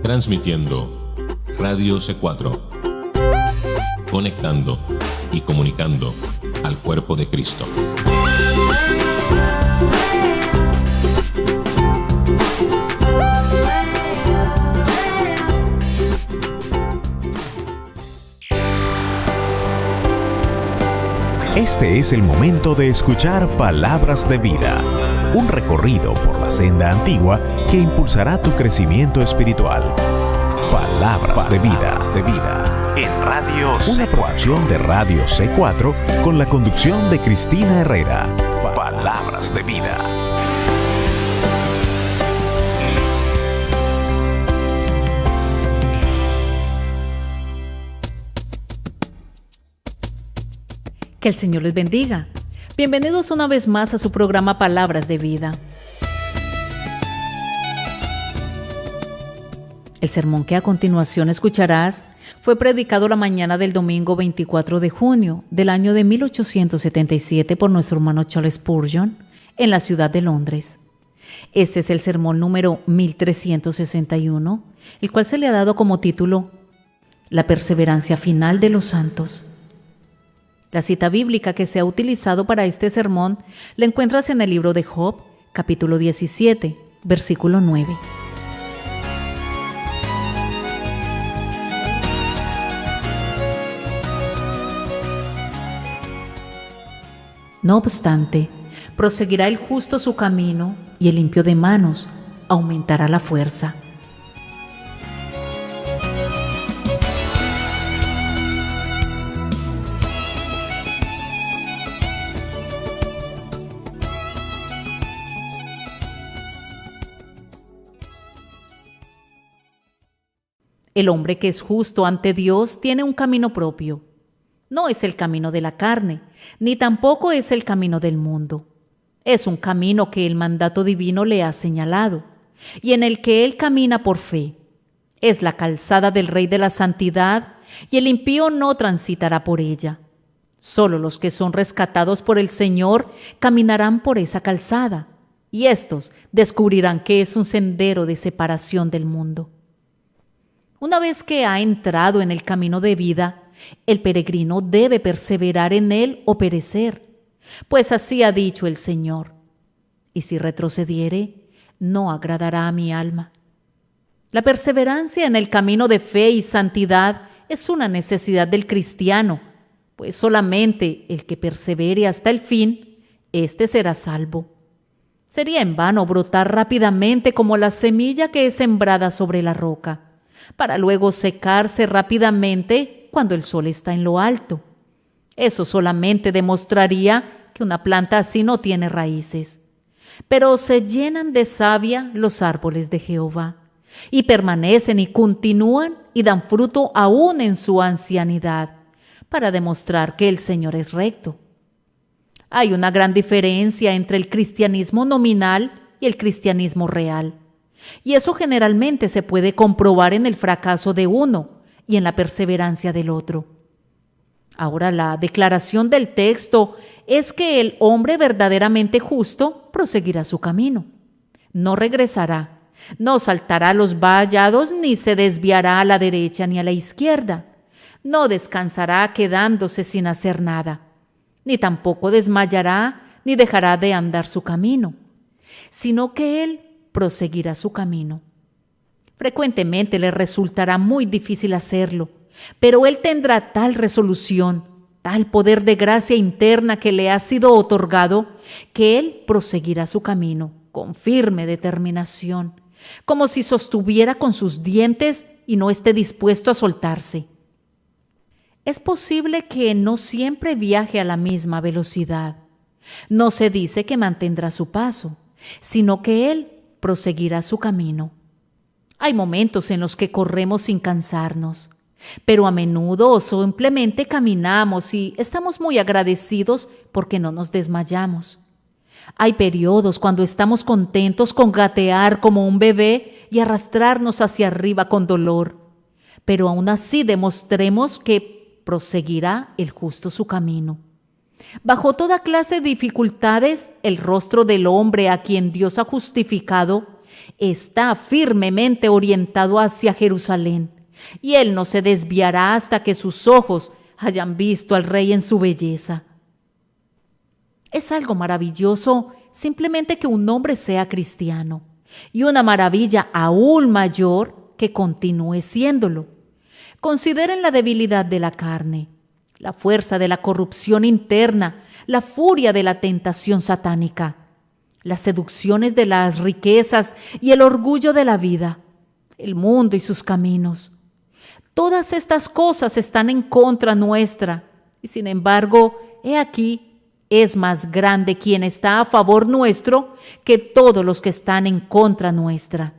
Transmitiendo Radio C4, conectando y comunicando al cuerpo de Cristo. Este es el momento de escuchar Palabras de Vida, un recorrido por la senda antigua que impulsará tu crecimiento espiritual. Palabras de Vida, en Radio C4. Una producción de Radio C4 con la conducción de Cristina Herrera. Palabras de Vida. Que el Señor les bendiga. Bienvenidos una vez más a su programa Palabras de Vida. El sermón que a continuación escucharás fue predicado la mañana del domingo 24 de junio del año de 1877 por nuestro hermano Charles Spurgeon en la ciudad de Londres. Este es el sermón número 1361, el cual se le ha dado como título La perseverancia final de los santos. La cita bíblica que se ha utilizado para este sermón la encuentras en el libro de Job, capítulo 17, versículo 9. No obstante, proseguirá el justo su camino y el limpio de manos aumentará la fuerza. El hombre que es justo ante Dios tiene un camino propio. No es el camino de la carne, ni tampoco es el camino del mundo. Es un camino que el mandato divino le ha señalado, y en el que él camina por fe. Es la calzada del Rey de la Santidad, y el impío no transitará por ella. Solo los que son rescatados por el Señor caminarán por esa calzada, y éstos descubrirán que es un sendero de separación del mundo. Una vez que ha entrado en el camino de vida, el peregrino debe perseverar en él o perecer, pues así ha dicho el Señor. Y si retrocediere, no agradará a mi alma. La perseverancia en el camino de fe y santidad es una necesidad del cristiano, pues solamente el que persevere hasta el fin, éste será salvo. Sería en vano brotar rápidamente como la semilla que es sembrada sobre la roca, para luego secarse rápidamente cuando el sol está en lo alto. Eso solamente demostraría que una planta así no tiene raíces. Pero se llenan de savia los árboles de Jehová, y permanecen y continúan y dan fruto aún en su ancianidad, para demostrar que el Señor es recto. Hay una gran diferencia entre el cristianismo nominal y el cristianismo real. Y eso generalmente se puede comprobar en el fracaso de uno y en la perseverancia del otro. Ahora, la declaración del texto es que el hombre verdaderamente justo proseguirá su camino. No regresará, no saltará los vallados, ni se desviará a la derecha ni a la izquierda. No descansará quedándose sin hacer nada, ni tampoco desmayará, ni dejará de andar su camino, sino que él proseguirá su camino. Frecuentemente le resultará muy difícil hacerlo, pero él tendrá tal resolución, tal poder de gracia interna que le ha sido otorgado, que él proseguirá su camino con firme determinación, como si sostuviera con sus dientes y no esté dispuesto a soltarse. Es posible que no siempre viaje a la misma velocidad. No se dice que mantendrá su paso, sino que él proseguirá su camino. Hay momentos en los que corremos sin cansarnos, pero a menudo o simplemente caminamos y estamos muy agradecidos porque no nos desmayamos. Hay periodos cuando estamos contentos con gatear como un bebé y arrastrarnos hacia arriba con dolor, pero aún así demostremos que proseguirá el justo su camino. Bajo toda clase de dificultades, el rostro del hombre a quien Dios ha justificado está firmemente orientado hacia Jerusalén, y él no se desviará hasta que sus ojos hayan visto al Rey en su belleza. Es algo maravilloso simplemente que un hombre sea cristiano, y una maravilla aún mayor que continúe siéndolo. Consideren la debilidad de la carne, la fuerza de la corrupción interna, la furia de la tentación satánica, las seducciones de las riquezas y el orgullo de la vida, el mundo y sus caminos. Todas estas cosas están en contra nuestra, y sin embargo, he aquí, es más grande quien está a favor nuestro que todos los que están en contra nuestra.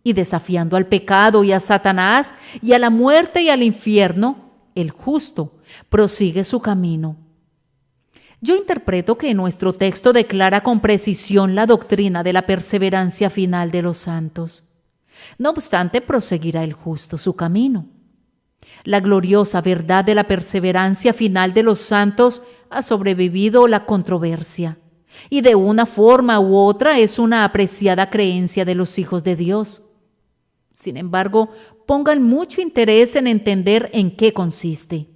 Y desafiando al pecado y a Satanás y a la muerte y al infierno, el justo prosigue su camino. Yo interpreto que nuestro texto declara con precisión la doctrina de la perseverancia final de los santos. No obstante, proseguirá el justo su camino. La gloriosa verdad de la perseverancia final de los santos ha sobrevivido la controversia, y de una forma u otra es una apreciada creencia de los hijos de Dios. Sin embargo, pongan mucho interés en entender en qué consiste.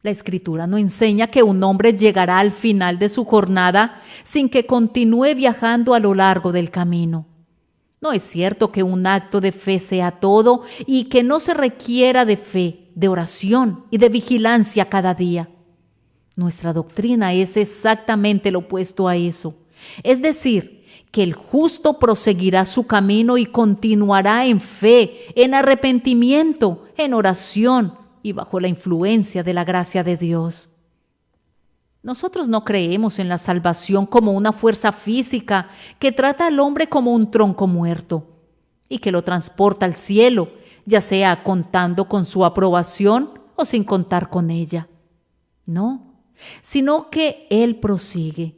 La Escritura no enseña que un hombre llegará al final de su jornada sin que continúe viajando a lo largo del camino. No es cierto que un acto de fe sea todo y que no se requiera de fe, de oración y de vigilancia cada día. Nuestra doctrina es exactamente lo opuesto a eso. Es decir, que el justo proseguirá su camino y continuará en fe, en arrepentimiento, en oración y bajo la influencia de la gracia de Dios. Nosotros no creemos en la salvación como una fuerza física que trata al hombre como un tronco muerto y que lo transporta al cielo, ya sea contando con su aprobación o sin contar con ella. No, sino que Él prosigue.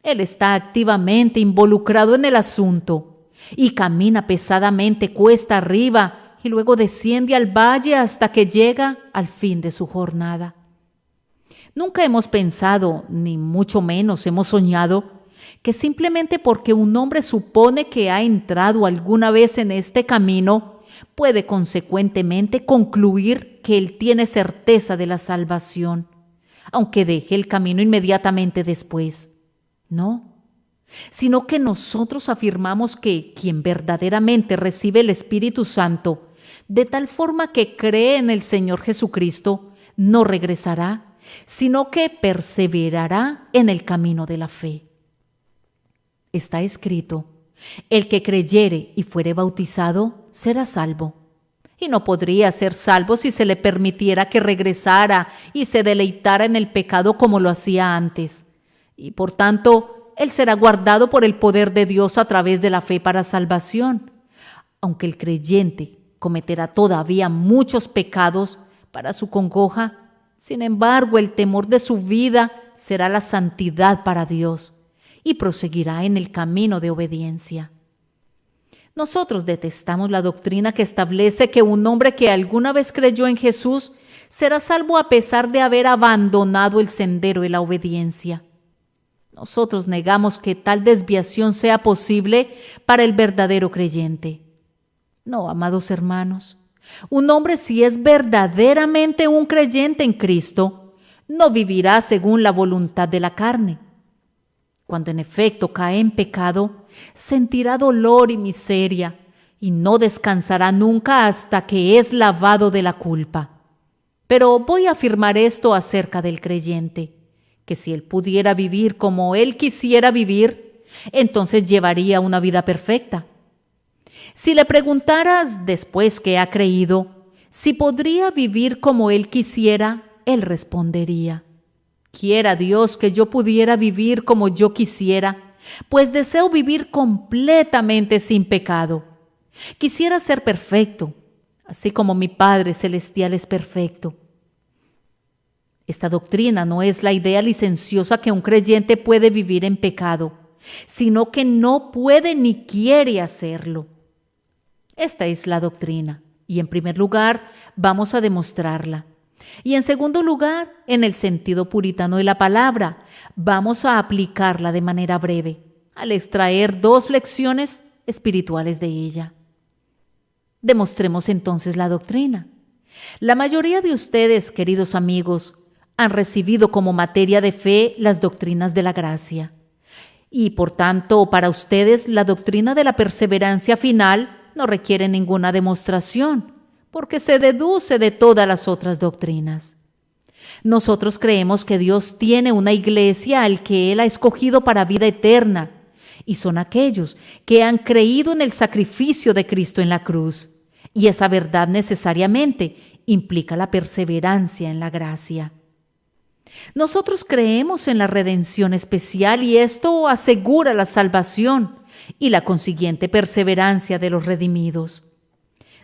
Él está activamente involucrado en el asunto y camina pesadamente cuesta arriba y luego desciende al valle hasta que llega al fin de su jornada. Nunca hemos pensado, ni mucho menos hemos soñado, que simplemente porque un hombre supone que ha entrado alguna vez en este camino, puede consecuentemente concluir que él tiene certeza de la salvación, aunque deje el camino inmediatamente después. No, sino que nosotros afirmamos que quien verdaderamente recibe el Espíritu Santo, de tal forma que cree en el Señor Jesucristo, no regresará, sino que perseverará en el camino de la fe. Está escrito: el que creyere y fuere bautizado será salvo. Y no podría ser salvo si se le permitiera que regresara y se deleitara en el pecado como lo hacía antes. Y por tanto, él será guardado por el poder de Dios a través de la fe para salvación. Aunque el creyente cometerá todavía muchos pecados para su congoja, sin embargo, el temor de su vida será la santidad para Dios y proseguirá en el camino de obediencia. Nosotros detestamos la doctrina que establece que un hombre que alguna vez creyó en Jesús será salvo a pesar de haber abandonado el sendero de la obediencia. Nosotros negamos que tal desviación sea posible para el verdadero creyente. No, amados hermanos. Un hombre, si es verdaderamente un creyente en Cristo, no vivirá según la voluntad de la carne. Cuando en efecto cae en pecado, sentirá dolor y miseria y no descansará nunca hasta que es lavado de la culpa. Pero voy a afirmar esto acerca del creyente, que si él pudiera vivir como él quisiera vivir, entonces llevaría una vida perfecta. Si le preguntaras, después que ha creído, si podría vivir como él quisiera, él respondería: quiera Dios que yo pudiera vivir como yo quisiera, pues deseo vivir completamente sin pecado. Quisiera ser perfecto, así como mi Padre Celestial es perfecto. Esta doctrina no es la idea licenciosa que un creyente puede vivir en pecado, sino que no puede ni quiere hacerlo. Esta es la doctrina, y en primer lugar vamos a demostrarla. Y en segundo lugar, en el sentido puritano de la palabra, vamos a aplicarla de manera breve. al extraer 2 lecciones espirituales de ella. Demostremos entonces la doctrina. La mayoría de ustedes, queridos amigos, han recibido como materia de fe las doctrinas de la gracia. Y por tanto, para ustedes, la doctrina de la perseverancia final no requiere ninguna demostración, porque se deduce de todas las otras doctrinas. Nosotros creemos que Dios tiene una iglesia al que Él ha escogido para vida eterna, y son aquellos que han creído en el sacrificio de Cristo en la cruz. Y esa verdad necesariamente implica la perseverancia en la gracia. Nosotros creemos en la redención especial y esto asegura la salvación y la consiguiente perseverancia de los redimidos.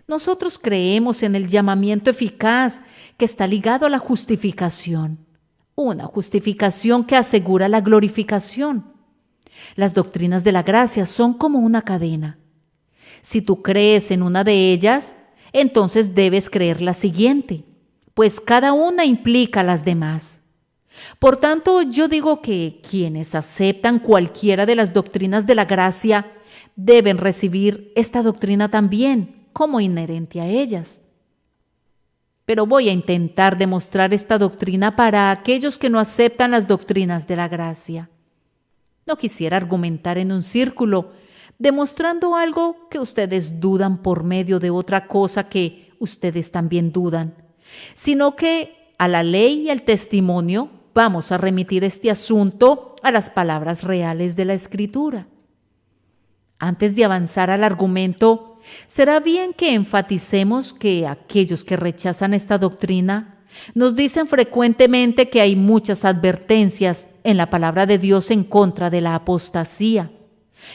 Nosotros creemos en el llamamiento eficaz que está ligado a la justificación, una justificación que asegura la glorificación. Las doctrinas de la gracia son como una cadena. Si tú crees en una de ellas, entonces debes creer la siguiente, pues cada una implica a las demás. Por tanto, yo digo que quienes aceptan cualquiera de las doctrinas de la gracia deben recibir esta doctrina también como inherente a ellas. Pero voy a intentar demostrar esta doctrina para aquellos que no aceptan las doctrinas de la gracia. No quisiera argumentar en un círculo, demostrando algo que ustedes dudan por medio de otra cosa que ustedes también dudan, sino que a la ley y al testimonio vamos a remitir este asunto a las palabras reales de la Escritura. Antes de avanzar al argumento, será bien que enfaticemos que aquellos que rechazan esta doctrina nos dicen frecuentemente que hay muchas advertencias en la palabra de Dios en contra de la apostasía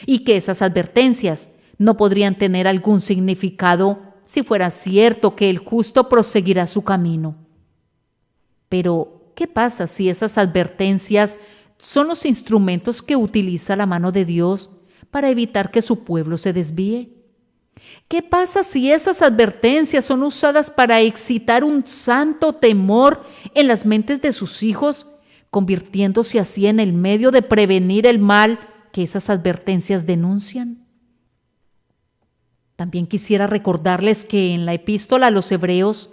y que esas advertencias no podrían tener algún significado si fuera cierto que el justo proseguirá su camino. Pero, ¿qué pasa si esas advertencias son los instrumentos que utiliza la mano de Dios para evitar que su pueblo se desvíe? ¿Qué pasa si esas advertencias son usadas para excitar un santo temor en las mentes de sus hijos, convirtiéndose así en el medio de prevenir el mal que esas advertencias denuncian? También quisiera recordarles que en la epístola a los Hebreos,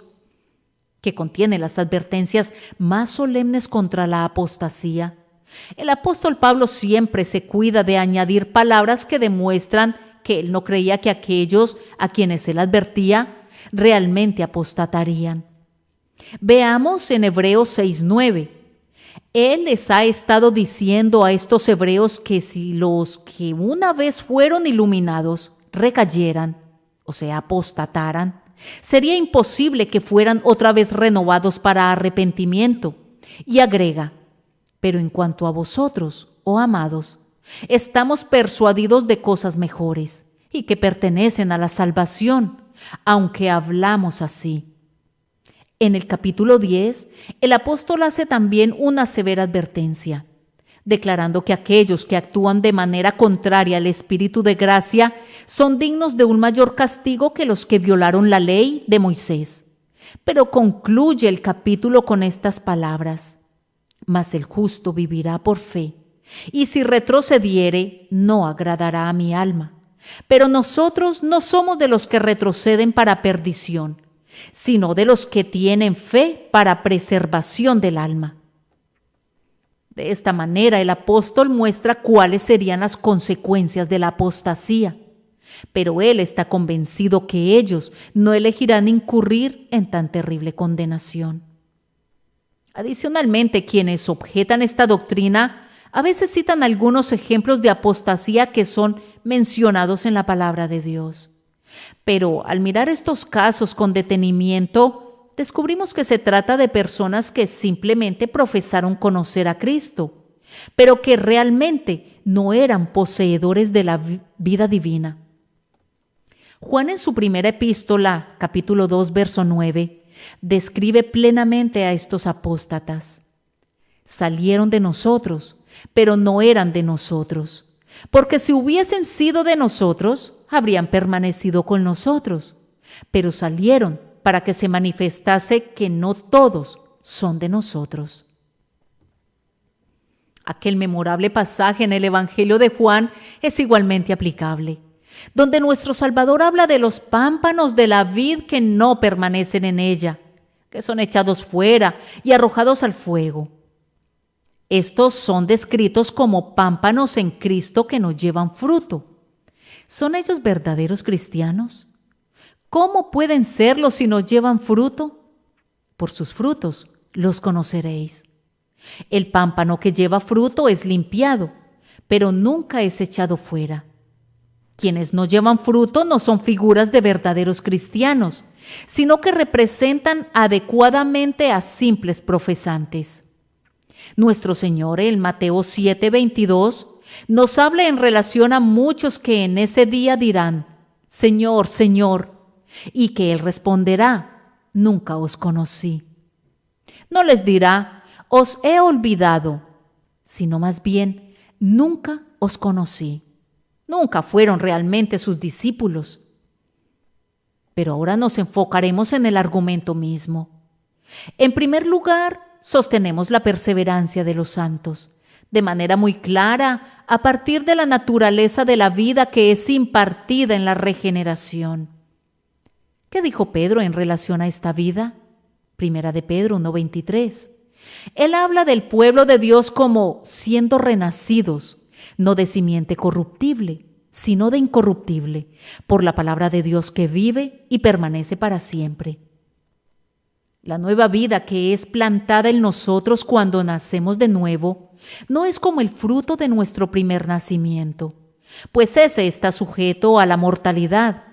que contiene las advertencias más solemnes contra la apostasía, el apóstol Pablo siempre se cuida de añadir palabras que demuestran que él no creía que aquellos a quienes él advertía realmente apostatarían. Veamos en Hebreos 6:9. Él les ha estado diciendo a estos hebreos que si los que una vez fueron iluminados recayeran, o sea, apostataran, sería imposible que fueran otra vez renovados para arrepentimiento. Y agrega, pero en cuanto a vosotros, oh amados, estamos persuadidos de cosas mejores y que pertenecen a la salvación, aunque hablamos así. En el capítulo 10, el apóstol hace también una severa advertencia, declarando que aquellos que actúan de manera contraria al Espíritu de gracia son dignos de un mayor castigo que los que violaron la ley de Moisés. Pero concluye el capítulo con estas palabras: mas el justo vivirá por fe, y si retrocediere, no agradará a mi alma. Pero nosotros no somos de los que retroceden para perdición, sino de los que tienen fe para preservación del alma. De esta manera el apóstol muestra cuáles serían las consecuencias de la apostasía, pero él está convencido que ellos no elegirán incurrir en tan terrible condenación. Adicionalmente, quienes objetan esta doctrina a veces citan algunos ejemplos de apostasía que son mencionados en la palabra de Dios. Pero al mirar estos casos con detenimiento, descubrimos que se trata de personas que simplemente profesaron conocer a Cristo, pero que realmente no eran poseedores de la vida divina. Juan en su primera epístola, capítulo 2, verso 9, describe plenamente a estos apóstatas. Salieron de nosotros, pero no eran de nosotros, porque si hubiesen sido de nosotros, habrían permanecido con nosotros, pero salieron para que se manifestase que no todos son de nosotros. Aquel memorable pasaje en el Evangelio de Juan es igualmente aplicable, donde nuestro Salvador habla de los pámpanos de la vid que no permanecen en ella, que son echados fuera y arrojados al fuego. Estos son descritos como pámpanos en Cristo que no llevan fruto. ¿Son ellos verdaderos cristianos? ¿Cómo pueden serlo si no llevan fruto? Por sus frutos los conoceréis. El pámpano que lleva fruto es limpiado, pero nunca es echado fuera. Quienes no llevan fruto no son figuras de verdaderos cristianos, sino que representan adecuadamente a simples profesantes. Nuestro Señor, en Mateo 7:22, nos habla en relación a muchos que en ese día dirán: Señor, Señor, y que Él responderá: nunca os conocí. No les dirá: os he olvidado, sino más bien: nunca os conocí. Nunca fueron realmente sus discípulos. Pero ahora nos enfocaremos en el argumento mismo. En primer lugar, sostenemos la perseverancia de los santos, de manera muy clara, a partir de la naturaleza de la vida que es impartida en la regeneración. ¿Qué dijo Pedro en relación a esta vida? Primera de Pedro 1:23. Él habla del pueblo de Dios como siendo renacidos, no de simiente corruptible, sino de incorruptible, por la palabra de Dios que vive y permanece para siempre. La nueva vida que es plantada en nosotros cuando nacemos de nuevo no es como el fruto de nuestro primer nacimiento, pues ese está sujeto a la mortalidad,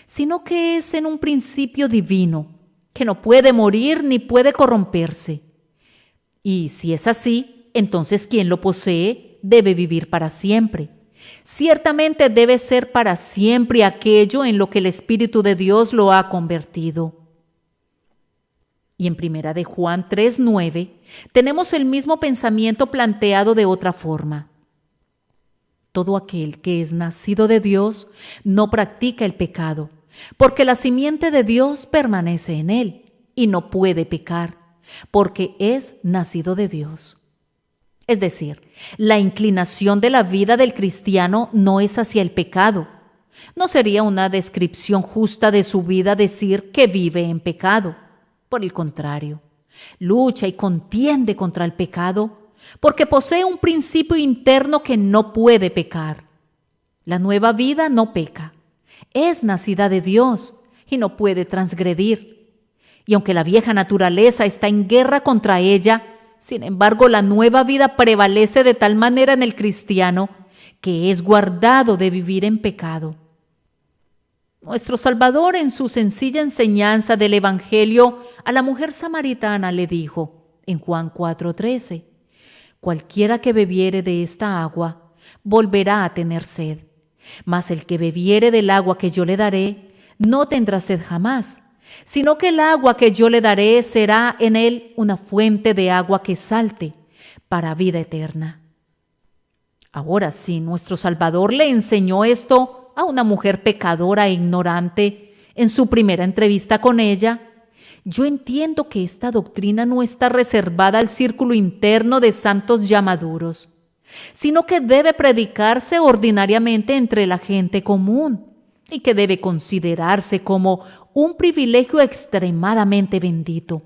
sino que es en un principio divino, que no puede morir ni puede corromperse. Y si es así, entonces quien lo posee debe vivir para siempre. Ciertamente debe ser para siempre aquello en lo que el Espíritu de Dios lo ha convertido. Y en Primera de Juan 3:9 tenemos el mismo pensamiento planteado de otra forma. Todo aquel que es nacido de Dios no practica el pecado, porque la simiente de Dios permanece en él y no puede pecar, porque es nacido de Dios. Es decir, la inclinación de la vida del cristiano no es hacia el pecado. No sería una descripción justa de su vida decir que vive en pecado. Por el contrario, lucha y contiende contra el pecado porque posee un principio interno que no puede pecar. La nueva vida no peca, es nacida de Dios y no puede transgredir. Y aunque la vieja naturaleza está en guerra contra ella, sin embargo, la nueva vida prevalece de tal manera en el cristiano que es guardado de vivir en pecado. Nuestro Salvador, en su sencilla enseñanza del Evangelio a la mujer samaritana, le dijo en Juan 4:13: cualquiera que bebiere de esta agua volverá a tener sed, mas el que bebiere del agua que yo le daré no tendrá sed jamás, sino que el agua que yo le daré será en él una fuente de agua que salte para vida eterna. Ahora, si nuestro Salvador le enseñó esto a una mujer pecadora e ignorante en su primera entrevista con ella, yo entiendo que esta doctrina no está reservada al círculo interno de santos ya maduros, sino que debe predicarse ordinariamente entre la gente común y que debe considerarse como un privilegio extremadamente bendito.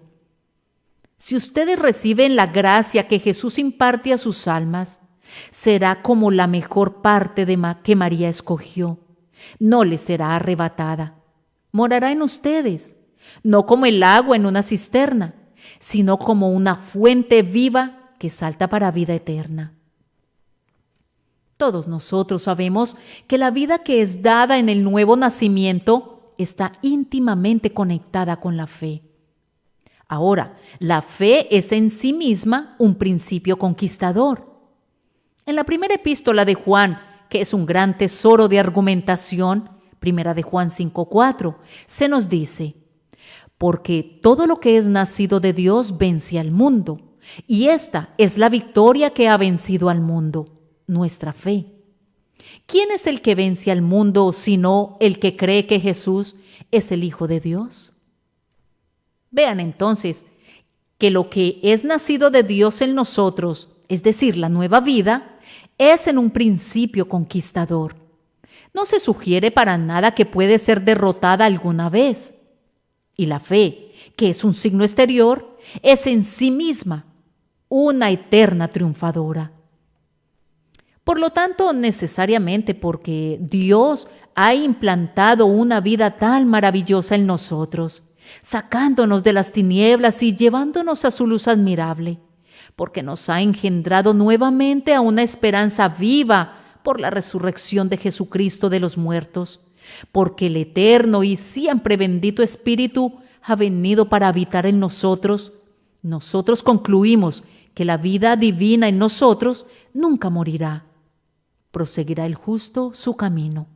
Si ustedes reciben la gracia que Jesús imparte a sus almas, será como la mejor parte que María escogió. No les será arrebatada. Morará en ustedes, no como el agua en una cisterna, sino como una fuente viva que salta para vida eterna. Todos nosotros sabemos que la vida que es dada en el nuevo nacimiento está íntimamente conectada con la fe. Ahora, la fe es en sí misma un principio conquistador. En la primera epístola de Juan, que es un gran tesoro de argumentación, Primera de Juan 5:4, se nos dice: porque todo lo que es nacido de Dios vence al mundo, y esta es la victoria que ha vencido al mundo, nuestra fe. ¿Quién es el que vence al mundo sino el que cree que Jesús es el Hijo de Dios? Vean entonces que lo que es nacido de Dios en nosotros es decir, la nueva vida, es en un principio conquistador. No se sugiere para nada que puede ser derrotada alguna vez. Y la fe, que es un signo exterior, es en sí misma una eterna triunfadora. Por lo tanto, necesariamente porque Dios ha implantado una vida tan maravillosa en nosotros, sacándonos de las tinieblas y llevándonos a su luz admirable, porque nos ha engendrado nuevamente a una esperanza viva por la resurrección de Jesucristo de los muertos, porque el eterno y siempre bendito Espíritu ha venido para habitar en nosotros, nosotros concluimos que la vida divina en nosotros nunca morirá. Proseguirá el justo su camino.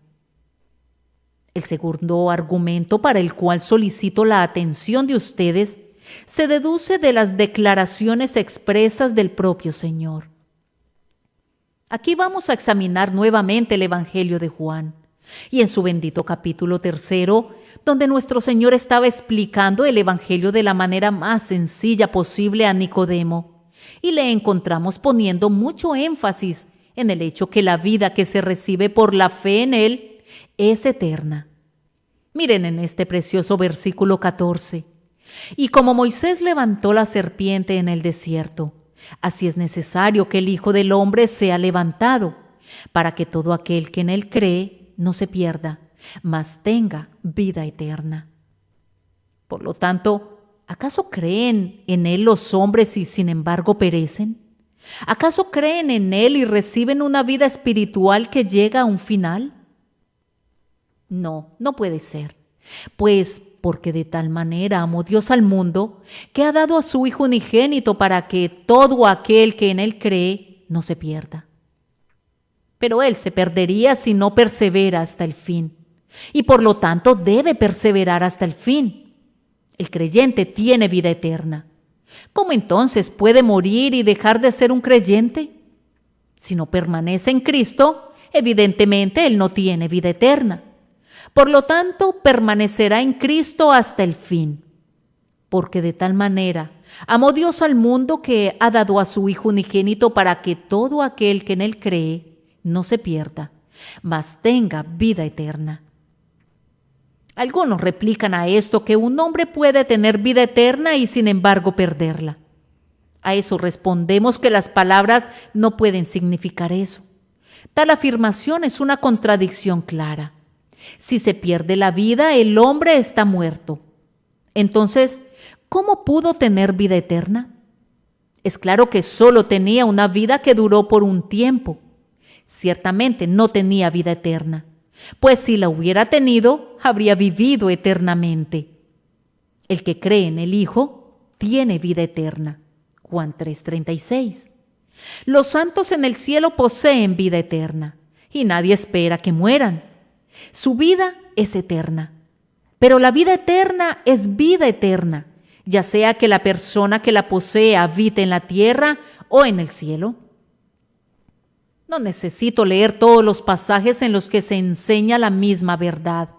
El segundo argumento para el cual solicito la atención de ustedes se deduce de las declaraciones expresas del propio Señor. Aquí vamos a examinar nuevamente el Evangelio de Juan, y en su bendito capítulo 3, donde nuestro Señor estaba explicando el Evangelio de la manera más sencilla posible a Nicodemo, y le encontramos poniendo mucho énfasis en el hecho que la vida que se recibe por la fe en Él es eterna. Miren en este precioso versículo 14. Y como Moisés levantó la serpiente en el desierto, así es necesario que el Hijo del Hombre sea levantado, para que todo aquel que en Él cree no se pierda, mas tenga vida eterna. Por lo tanto, ¿acaso creen en Él los hombres y sin embargo perecen? ¿Acaso creen en Él y reciben una vida espiritual que llega a un final? No, no puede ser. Pues porque de tal manera amó Dios al mundo, que ha dado a su Hijo unigénito para que todo aquel que en Él cree no se pierda. Pero Él se perdería si no persevera hasta el fin, y por lo tanto debe perseverar hasta el fin. El creyente tiene vida eterna. ¿Cómo entonces puede morir y dejar de ser un creyente? Si no permanece en Cristo, evidentemente él no tiene vida eterna. Por lo tanto, permanecerá en Cristo hasta el fin. Porque de tal manera amó Dios al mundo que ha dado a su Hijo unigénito para que todo aquel que en Él cree no se pierda, mas tenga vida eterna. Algunos replican a esto que un hombre puede tener vida eterna y sin embargo perderla. A eso respondemos que las palabras no pueden significar eso. Tal afirmación es una contradicción clara. Si se pierde la vida, el hombre está muerto. Entonces, ¿cómo pudo tener vida eterna? Es claro que solo tenía una vida que duró por un tiempo. Ciertamente no tenía vida eterna, pues si la hubiera tenido, habría vivido eternamente. El que cree en el Hijo tiene vida eterna. Juan 3:36. Los santos en el cielo poseen vida eterna, y nadie espera que mueran. Su vida es eterna, pero la vida eterna es vida eterna, ya sea que la persona que la posee habite en la tierra o en el cielo. No necesito leer todos los pasajes en los que se enseña la misma verdad,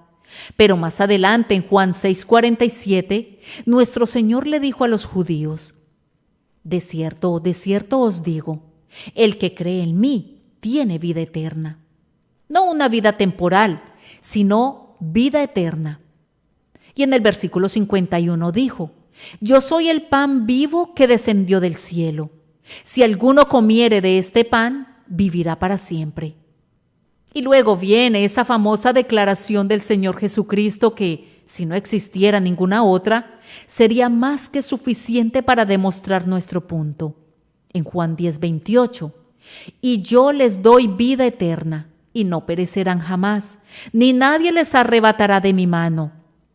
pero más adelante en Juan 6:47, nuestro Señor le dijo a los judíos: de cierto os digo, el que cree en mí tiene vida eterna. No una vida temporal, sino vida eterna. Y en el versículo 51 dijo: yo soy el pan vivo que descendió del cielo. Si alguno comiere de este pan, vivirá para siempre. Y luego viene esa famosa declaración del Señor Jesucristo que, si no existiera ninguna otra, sería más que suficiente para demostrar nuestro punto. En Juan 10:28, y yo les doy vida eterna, y no perecerán jamás, ni nadie les arrebatará de mi mano.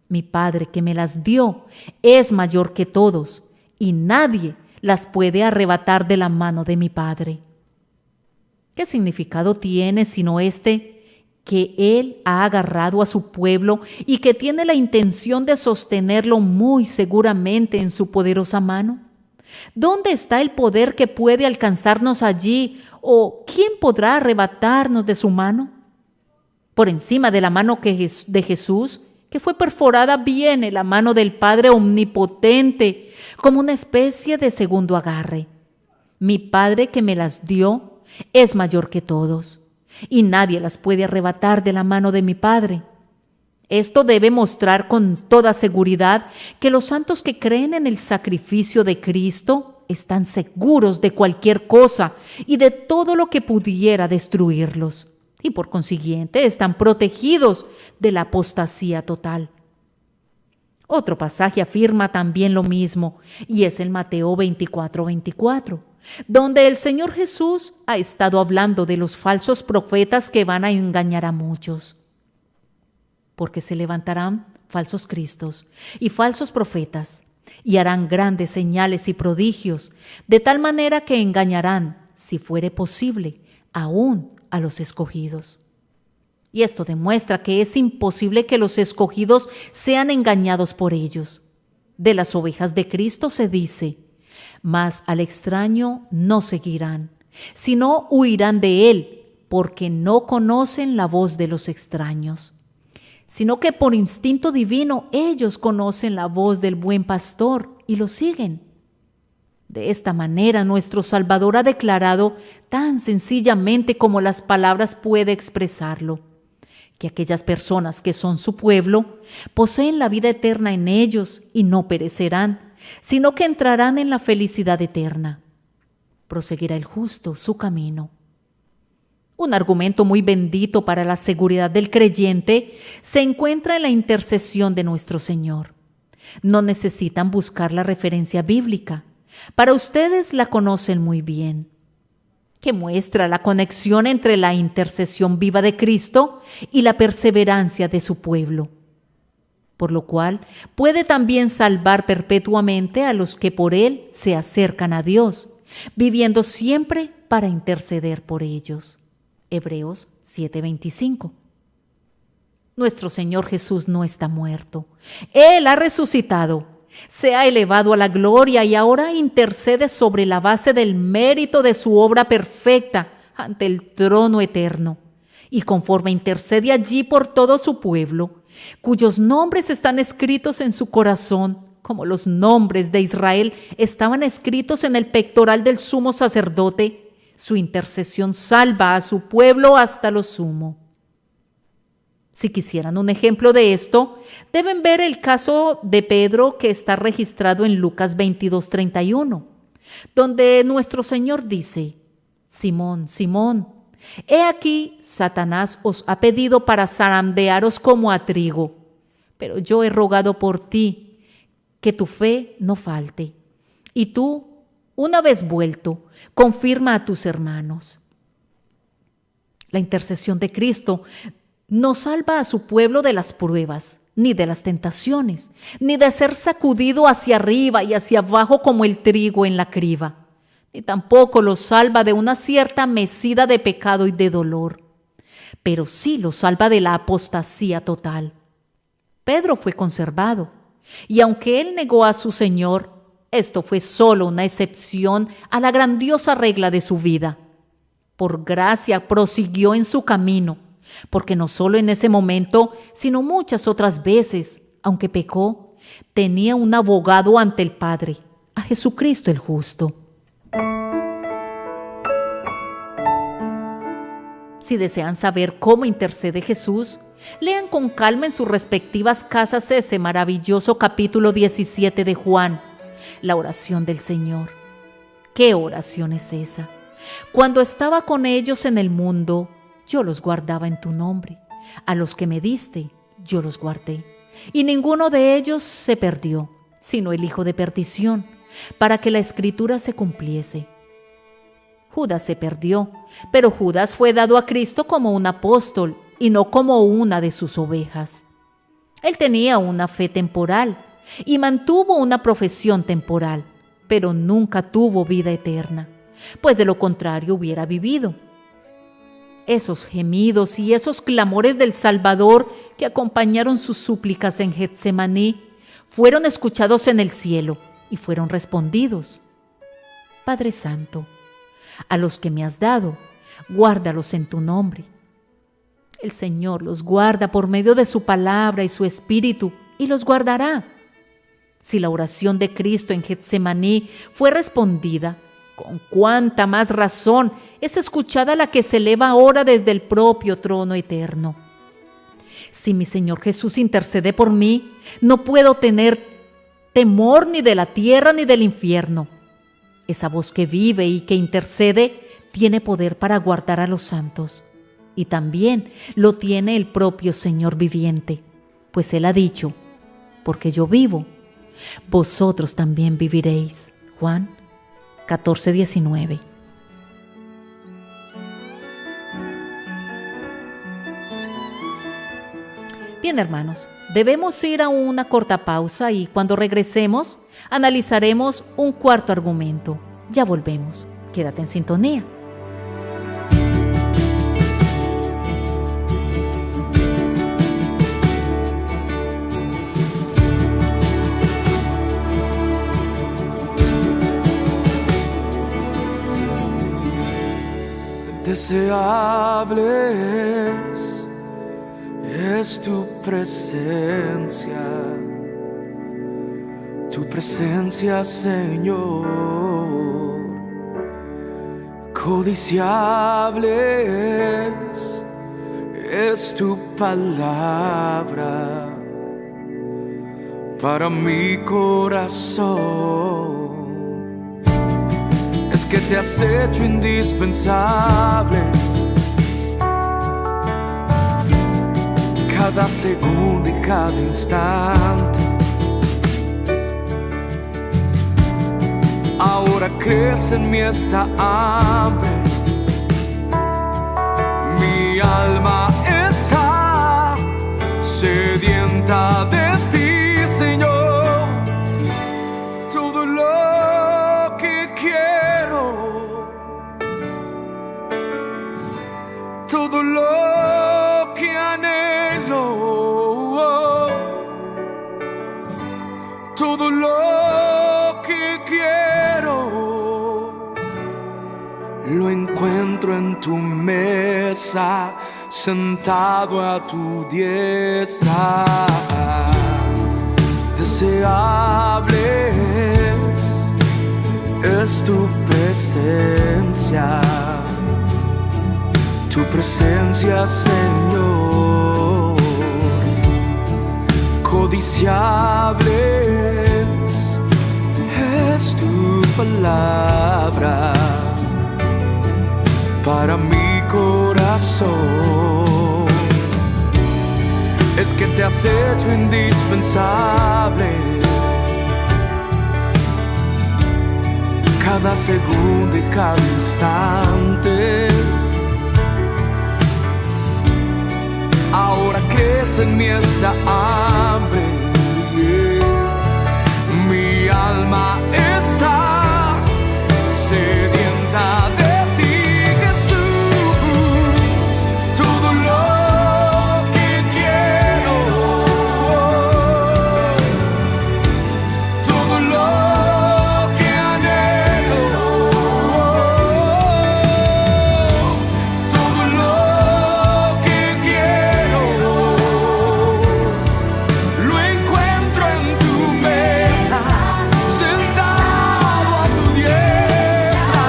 Mi Padre que me las dio es mayor que todos, y nadie las puede arrebatar de la mano de mi Padre. ¿Qué significado tiene sino este, que Él ha agarrado a su pueblo y que tiene la intención de sostenerlo muy seguramente en su poderosa mano? ¿Dónde está el poder que puede alcanzarnos allí, o quién podrá arrebatarnos de su mano? Por encima de la mano de Jesús, que fue perforada, viene la mano del Padre omnipotente, como una especie de segundo agarre. Mi Padre que me las dio es mayor que todos, y nadie las puede arrebatar de la mano de mi Padre. Esto debe mostrar con toda seguridad que los santos que creen en el sacrificio de Cristo están seguros de cualquier cosa y de todo lo que pudiera destruirlos, y por consiguiente están protegidos de la apostasía total. Otro pasaje afirma también lo mismo, y es el Mateo 24:24, donde el Señor Jesús ha estado hablando de los falsos profetas que van a engañar a muchos. Porque se levantarán falsos cristos y falsos profetas, y harán grandes señales y prodigios, de tal manera que engañarán, si fuere posible, aún a los escogidos. Y esto demuestra que es imposible que los escogidos sean engañados por ellos. De las ovejas de Cristo se dice: mas al extraño no seguirán, sino huirán de él, porque no conocen la voz de los extraños, sino que por instinto divino ellos conocen la voz del buen pastor y lo siguen. De esta manera nuestro Salvador ha declarado tan sencillamente como las palabras puede expresarlo, que aquellas personas que son su pueblo poseen la vida eterna en ellos y no perecerán, sino que entrarán en la felicidad eterna. Proseguirá el justo su camino. Un argumento muy bendito para la seguridad del creyente se encuentra en la intercesión de nuestro Señor. No necesitan buscar la referencia bíblica. Para ustedes la conocen muy bien, que muestra la conexión entre la intercesión viva de Cristo y la perseverancia de su pueblo, por lo cual puede también salvar perpetuamente a los que por Él se acercan a Dios, viviendo siempre para interceder por ellos. Hebreos 7:25. Nuestro Señor Jesús no está muerto. Él ha resucitado, se ha elevado a la gloria y ahora intercede sobre la base del mérito de su obra perfecta ante el trono eterno. Y conforme intercede allí por todo su pueblo, cuyos nombres están escritos en su corazón, como los nombres de Israel estaban escritos en el pectoral del sumo sacerdote, su intercesión salva a su pueblo hasta lo sumo. Si quisieran un ejemplo de esto, deben ver el caso de Pedro que está registrado en Lucas 22:31, donde nuestro Señor dice: Simón, Simón, he aquí Satanás os ha pedido para zarandearos como a trigo, pero yo he rogado por ti, que tu fe no falte, y tú, una vez vuelto, confirma a tus hermanos. La intercesión de Cristo no salva a su pueblo de las pruebas, ni de las tentaciones, ni de ser sacudido hacia arriba y hacia abajo como el trigo en la criba, ni tampoco lo salva de una cierta mecida de pecado y de dolor, pero sí lo salva de la apostasía total. Pedro fue conservado, y aunque él negó a su Señor, esto fue solo una excepción a la grandiosa regla de su vida. Por gracia prosiguió en su camino, porque no solo en ese momento, sino muchas otras veces, aunque pecó, tenía un abogado ante el Padre, a Jesucristo el justo. Si desean saber cómo intercede Jesús, lean con calma en sus respectivas casas ese maravilloso capítulo 17 de Juan, la oración del Señor. ¿Qué oración es esa? Cuando estaba con ellos en el mundo, yo los guardaba en tu nombre. A los que me diste, yo los guardé. Y ninguno de ellos se perdió, sino el hijo de perdición, para que la escritura se cumpliese. Judas se perdió, pero Judas fue dado a Cristo como un apóstol y no como una de sus ovejas. Él tenía una fe temporal y mantuvo una profesión temporal, pero nunca tuvo vida eterna, pues de lo contrario hubiera vivido. Esos gemidos y esos clamores del Salvador que acompañaron sus súplicas en Getsemaní fueron escuchados en el cielo y fueron respondidos. Padre Santo, a los que me has dado, guárdalos en tu nombre. El Señor los guarda por medio de su palabra y su Espíritu, y los guardará. Si la oración de Cristo en Getsemaní fue respondida, con cuánta más razón es escuchada la que se eleva ahora desde el propio trono eterno. Si mi Señor Jesús intercede por mí, no puedo tener temor ni de la tierra ni del infierno. Esa voz que vive y que intercede tiene poder para guardar a los santos. Y también lo tiene el propio Señor viviente, pues Él ha dicho: porque yo vivo, vosotros también viviréis. Juan 14:19. Bien, hermanos, debemos ir a una corta pausa y cuando regresemos analizaremos un cuarto argumento. Ya volvemos. Quédate en sintonía. Deseable es tu presencia, Señor. Codiciable es tu palabra para mi corazón. Es que te has hecho indispensable. Cada segundo y cada instante. Ahora crece en mí esta hambre. Mi alma está sedienta de ti, Señor. Todo lo que quiero, todo lo que anhelo, todo lo que quiero, lo encuentro en tu mesa, sentado a tu diestra. Deseable es tu presencia, Señor. Codiciable es tu palabra para mi corazón. Es que te has hecho indispensable. Cada segundo y cada instante. Ahora crece en mí esta hambre. Mi alma está sedienta de ti, Jesús. Todo lo que quiero, todo lo que anhelo, todo lo que quiero, lo encuentro en tu mesa, sentado a tu diestra.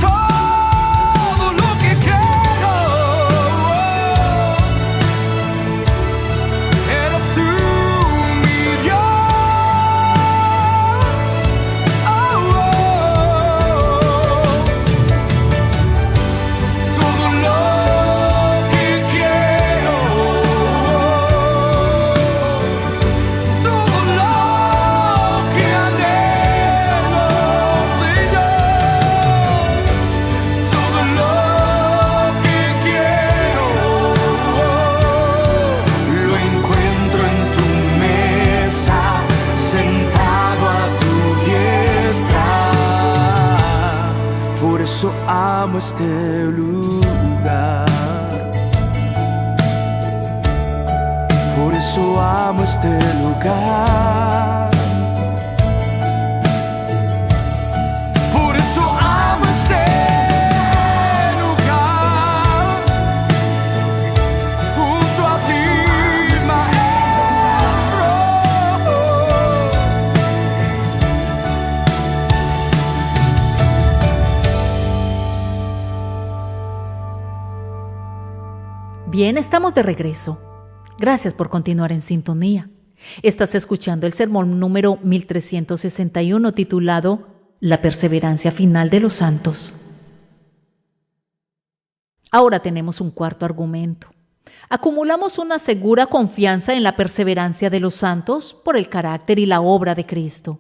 Todo lo que quiero, eres tú, mi Dios. Todo lo que quiero, todo lo que anhelo, Señor. Todo lo que quiero, lo encuentro en tu mesa, sentado a tu diestra. Por eso amo este lugar. Por eso amo este lugar. Por eso amo este lugar. Bien, estamos de regreso. Gracias por continuar en sintonía. Estás escuchando el sermón número 1361 titulado La perseverancia final de los santos. Ahora tenemos un cuarto argumento. Acumulamos una segura confianza en la perseverancia de los santos por el carácter y la obra de Cristo.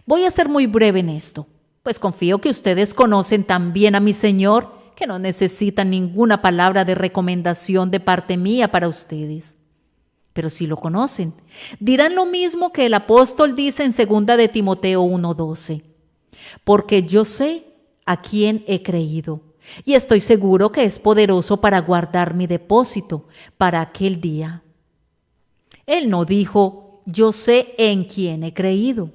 Voy a ser muy breve en esto, pues confío que ustedes conocen tan bien a mi Señor que no necesitan ninguna palabra de recomendación de parte mía para ustedes. Pero si lo conocen, dirán lo mismo que el apóstol dice en 2 de Timoteo 1:12. Porque yo sé a quién he creído, y estoy seguro que es poderoso para guardar mi depósito para aquel día. Él no dijo, yo sé en quién he creído,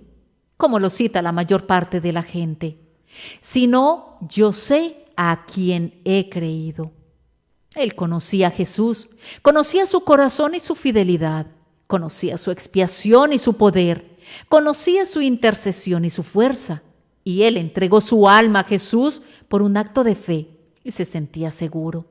como lo cita la mayor parte de la gente, sino yo sé a quién he creído. Él conocía a Jesús, conocía su corazón y su fidelidad, conocía su expiación y su poder, conocía su intercesión y su fuerza, y él entregó su alma a Jesús por un acto de fe y se sentía seguro.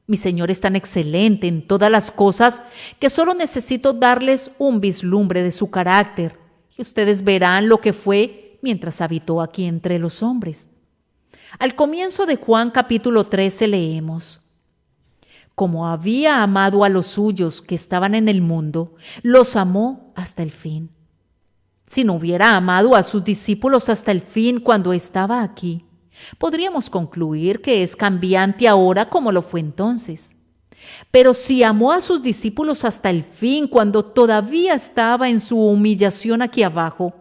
Mi Señor es tan excelente en todas las cosas que solo necesito darles un vislumbre de su carácter y ustedes verán lo que fue mientras habitó aquí entre los hombres. Al comienzo de Juan capítulo 13 leemos: Como había amado a los suyos que estaban en el mundo, los amó hasta el fin. Si no hubiera amado a sus discípulos hasta el fin cuando estaba aquí, podríamos concluir que es cambiante ahora como lo fue entonces. Pero si amó a sus discípulos hasta el fin cuando todavía estaba en su humillación aquí abajo,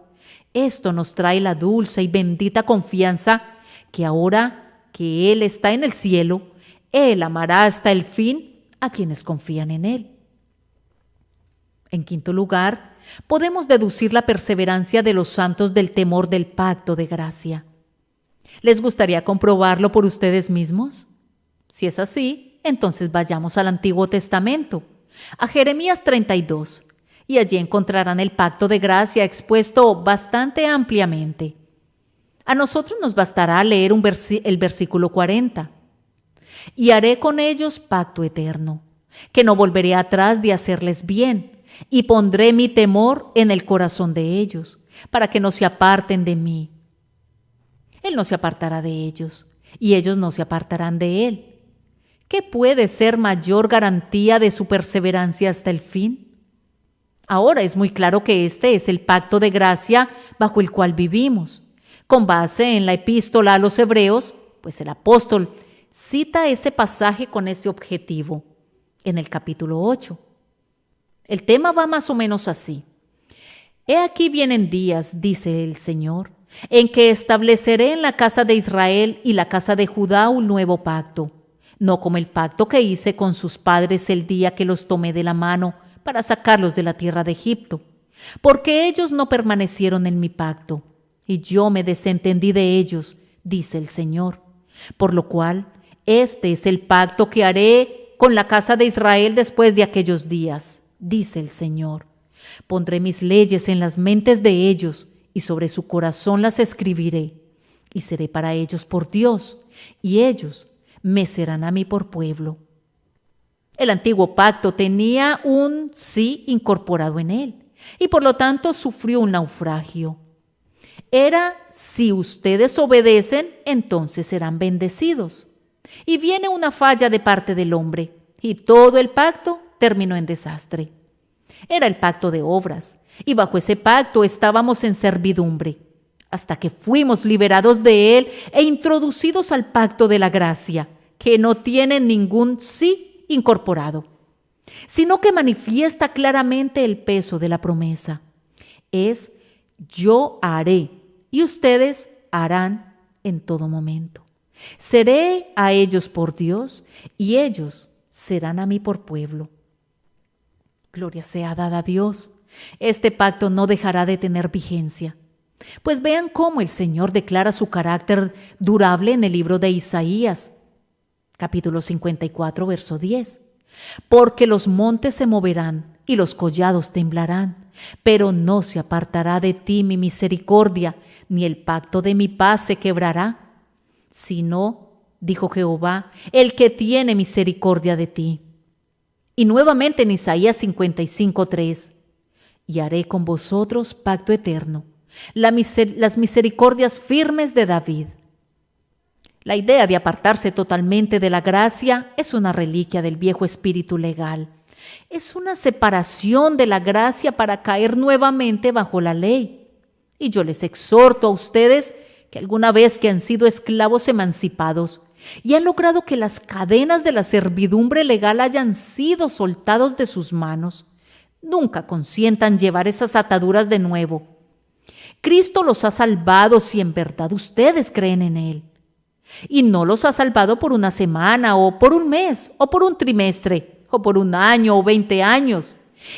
esto nos trae la dulce y bendita confianza que ahora que Él está en el cielo, Él amará hasta el fin a quienes confían en Él. En quinto lugar, podemos deducir la perseverancia de los santos del temor del pacto de gracia. ¿Les gustaría comprobarlo por ustedes mismos? Si es así, entonces vayamos al Antiguo Testamento, a Jeremías 32, y allí encontrarán el pacto de gracia expuesto bastante ampliamente. A nosotros nos bastará leer el versículo 40. Y haré con ellos pacto eterno, que no volveré atrás de hacerles bien, y pondré mi temor en el corazón de ellos, para que no se aparten de mí. Él no se apartará de ellos, y ellos no se apartarán de Él. ¿Qué puede ser mayor garantía de su perseverancia hasta el fin? Ahora es muy claro que este es el pacto de gracia bajo el cual vivimos. Con base en la epístola a los Hebreos, pues el apóstol cita ese pasaje con ese objetivo en el capítulo 8. El tema va más o menos así. He aquí vienen días, dice el Señor, en que estableceré en la casa de Israel y la casa de Judá un nuevo pacto, no como el pacto que hice con sus padres el día que los tomé de la mano para sacarlos de la tierra de Egipto, porque ellos no permanecieron en mi pacto, y yo me desentendí de ellos, dice el Señor. Por lo cual, este es el pacto que haré con la casa de Israel después de aquellos días, dice el Señor. Pondré mis leyes en las mentes de ellos, y sobre su corazón las escribiré, y seré para ellos por Dios, y ellos me serán a mí por pueblo. El antiguo pacto tenía un sí incorporado en él, y por lo tanto sufrió un naufragio. Era, si ustedes obedecen, entonces serán bendecidos. Y viene una falla de parte del hombre, y todo el pacto terminó en desastre. Era el pacto de obras, y bajo ese pacto estábamos en servidumbre, hasta que fuimos liberados de él e introducidos al pacto de la gracia, que no tiene ningún sí incorporado, sino que manifiesta claramente el peso de la promesa. Es yo haré, y ustedes harán en todo momento. Seré a ellos por Dios, y ellos serán a mí por pueblo. Gloria sea dada a Dios. Este pacto no dejará de tener vigencia. Pues vean cómo el Señor declara su carácter durable en el libro de Isaías, capítulo 54, verso 10. Porque los montes se moverán y los collados temblarán, pero no se apartará de ti mi misericordia, ni el pacto de mi paz se quebrará, sino dijo Jehová, el que tiene misericordia de ti. Y nuevamente en Isaías 55:3, y haré con vosotros pacto eterno, las misericordias firmes de David. La idea de apartarse totalmente de la gracia es una reliquia del viejo espíritu legal. Es una separación de la gracia para caer nuevamente bajo la ley. Y yo les exhorto a ustedes que alguna vez que han sido esclavos emancipados y han logrado que las cadenas de la servidumbre legal hayan sido soltados de sus manos, nunca consientan llevar esas ataduras de nuevo. Cristo los ha salvado si en verdad ustedes creen en Él. Y no los ha salvado por una semana o por un mes o por un trimestre o por un año o 20 años,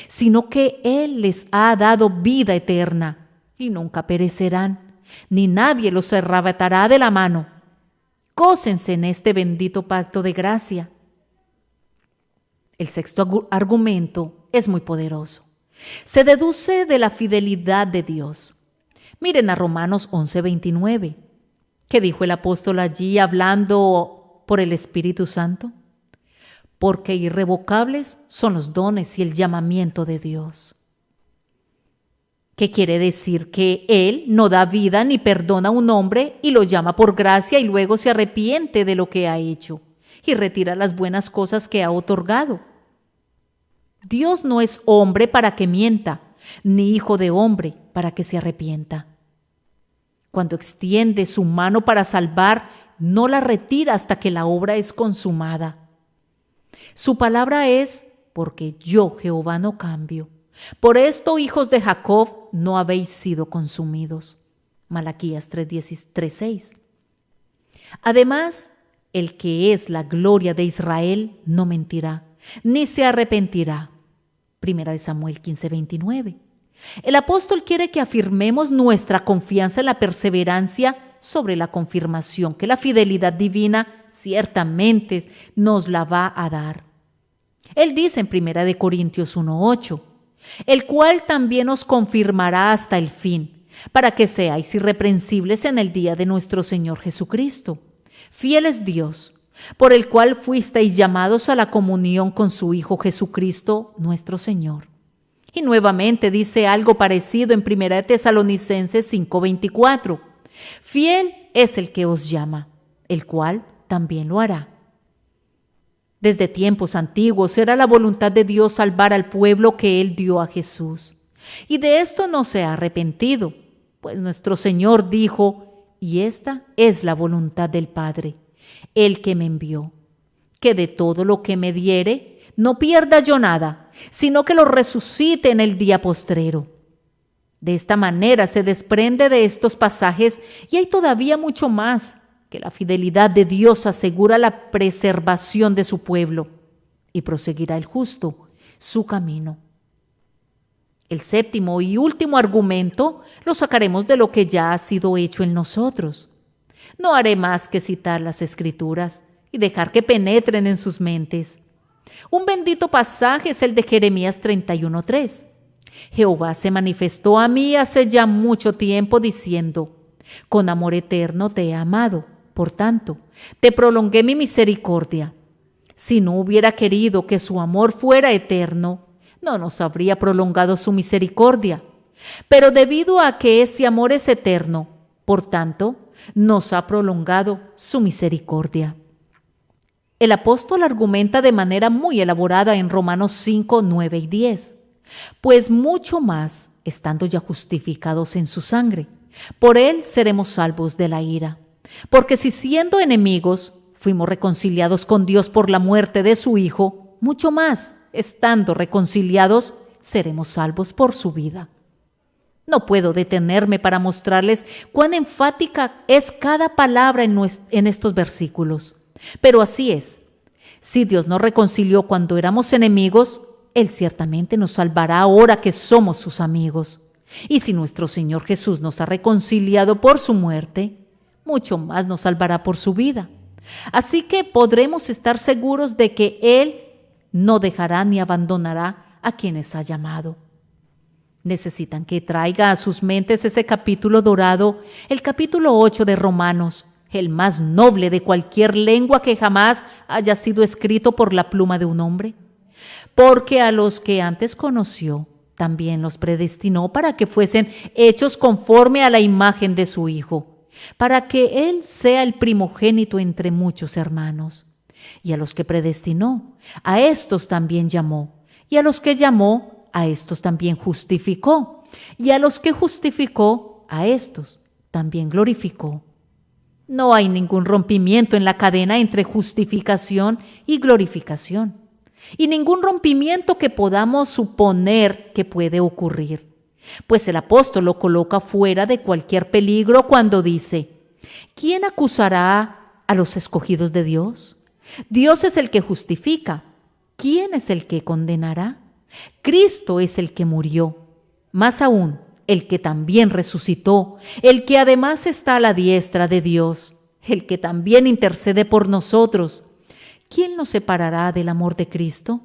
sino que Él les ha dado vida eterna y nunca perecerán, ni nadie los arrebatará de la mano. Gócense en este bendito pacto de gracia. El sexto argumento es muy poderoso. Se deduce de la fidelidad de Dios. Miren a Romanos 11:29. ¿Qué dijo el apóstol allí hablando por el Espíritu Santo? Porque irrevocables son los dones y el llamamiento de Dios. ¿Qué quiere decir? Que Él no da vida ni perdona a un hombre y lo llama por gracia y luego se arrepiente de lo que ha hecho y retira las buenas cosas que ha otorgado. Dios no es hombre para que mienta, ni hijo de hombre para que se arrepienta. Cuando extiende su mano para salvar, no la retira hasta que la obra es consumada. Su palabra es, porque yo, Jehová, no cambio. Por esto, hijos de Jacob, no habéis sido consumidos. Malaquías 3:6. Además, el que es la gloria de Israel no mentirá, ni se arrepentirá. Primera de Samuel 15:29. El apóstol quiere que afirmemos nuestra confianza en la perseverancia sobre la confirmación que la fidelidad divina ciertamente nos la va a dar. Él dice en 1 Corintios 1:8, el cual también os confirmará hasta el fin, para que seáis irreprensibles en el día de nuestro Señor Jesucristo. Fiel es Dios, por el cual fuisteis llamados a la comunión con su Hijo Jesucristo, nuestro Señor. Y nuevamente dice algo parecido en 1 Tesalonicenses 5:24. Fiel es el que os llama, el cual también lo hará. Desde tiempos antiguos era la voluntad de Dios salvar al pueblo que Él dio a Jesús. Y de esto no se ha arrepentido, pues nuestro Señor dijo, y esta es la voluntad del Padre, el que me envió, que de todo lo que me diere, no pierda yo nada, sino que lo resucite en el día postrero. De esta manera se desprende de estos pasajes, y hay todavía mucho más, que la fidelidad de Dios asegura la preservación de su pueblo, y proseguirá el justo su camino. El séptimo y último argumento lo sacaremos de lo que ya ha sido hecho en nosotros. No haré más que citar las Escrituras y dejar que penetren en sus mentes. Un bendito pasaje es el de Jeremías 31:3. Jehová se manifestó a mí hace ya mucho tiempo diciendo, con amor eterno te he amado, por tanto, te prolongué mi misericordia. Si no hubiera querido que su amor fuera eterno, no nos habría prolongado su misericordia. Pero debido a que ese amor es eterno, por tanto, nos ha prolongado su misericordia. El apóstol argumenta de manera muy elaborada en Romanos 5, 9 y 10. Pues mucho más, estando ya justificados en su sangre, por él seremos salvos de la ira. Porque si siendo enemigos, fuimos reconciliados con Dios por la muerte de su Hijo, mucho más, estando reconciliados, seremos salvos por su vida. No puedo detenerme para mostrarles cuán enfática es cada palabra en estos versículos. Pero así es. Si Dios nos reconcilió cuando éramos enemigos, Él ciertamente nos salvará ahora que somos sus amigos. Y si nuestro Señor Jesús nos ha reconciliado por su muerte, mucho más nos salvará por su vida. Así que podremos estar seguros de que Él no dejará ni abandonará a quienes ha llamado. Necesitan que traiga a sus mentes ese capítulo dorado, el capítulo 8 de Romanos, el más noble de cualquier lengua que jamás haya sido escrito por la pluma de un hombre? Porque a los que antes conoció, también los predestinó para que fuesen hechos conforme a la imagen de su Hijo, para que Él sea el primogénito entre muchos hermanos. Y a los que predestinó, a estos también llamó, y a los que llamó, a estos también justificó, y a los que justificó, a estos también glorificó. No hay ningún rompimiento en la cadena entre justificación y glorificación, y ningún rompimiento que podamos suponer que puede ocurrir, pues el apóstol lo coloca fuera de cualquier peligro cuando dice: ¿quién acusará a los escogidos de Dios? Dios es el que justifica. ¿Quién es el que condenará? Cristo es el que murió, más aún, el que también resucitó, el que además está a la diestra de Dios, el que también intercede por nosotros. ¿Quién nos separará del amor de Cristo?